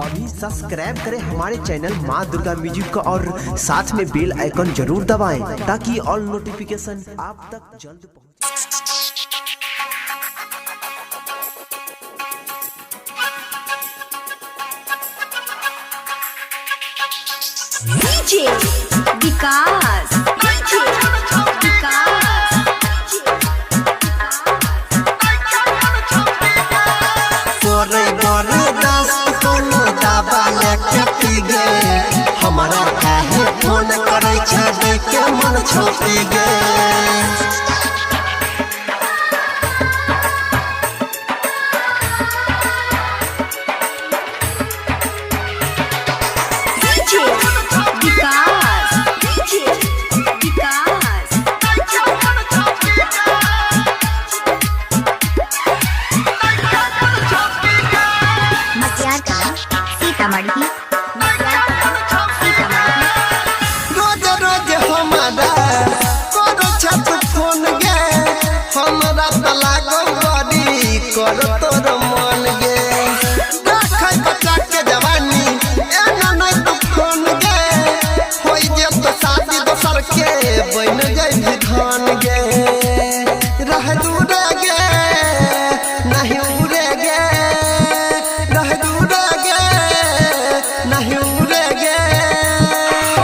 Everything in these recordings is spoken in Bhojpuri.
अभी सब्सक्राइब करें हमारे चैनल माँ दुर्गा म्यूजिक को और साथ में बेल आइकन जरूर दबाएं ताकि ऑल नोटिफिकेशन आप तक जल्द पहुंचे। डीजे विकास हमारा काहे फोन करे छ देख के मन छोटी गे कर तोर मन गे रखै बच्चा के जवानी एना नहीं तो फोन गे होई जे तो शादी दोसर के बन जाई धन गे रह दूर गे नहीं उड़े गे रह दूर गे नहीं उड़े गे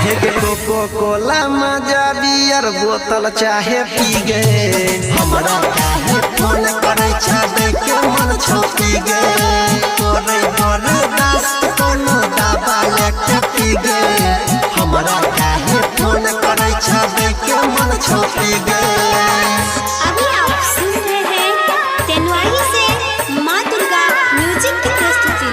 हे गे कोको कोला मजा बियर बोतल चाहे पी गे हमरा काहे फोन करे छ देख के मन छोटी गे तोरे तोरे दस्त कोनो दबा लेके पी गे हमरा काहे फोन करे छ देख के मन छोटी गे। अभी आप सुन रहे हैं तेनवाई से माँ दुर्गा म्यूजिक की प्रस्तुति।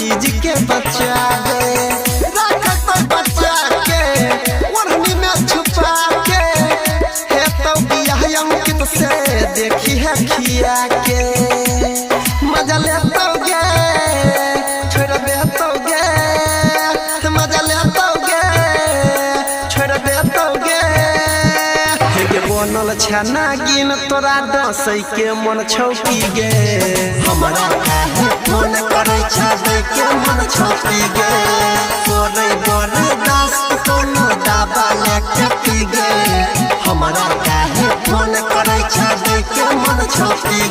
चीज के बचा दे रख तो बचा के ओढ़नी में छुपा के हे तो बिया अंकित से देखी है खिया के मजा ले तो गे छोड़ दे तो गे मजा ले तो गे छोड़ दे तो गे हे गे बनल छना गिन तोरा दसई के मन छौकी गे हमरा काहे फोन करे छ देख के मन छोटी गे तोरे बड़े दस्त कोनो दबा लेके पी गे हमरा काहे फोन करे छ देख के मन छोटी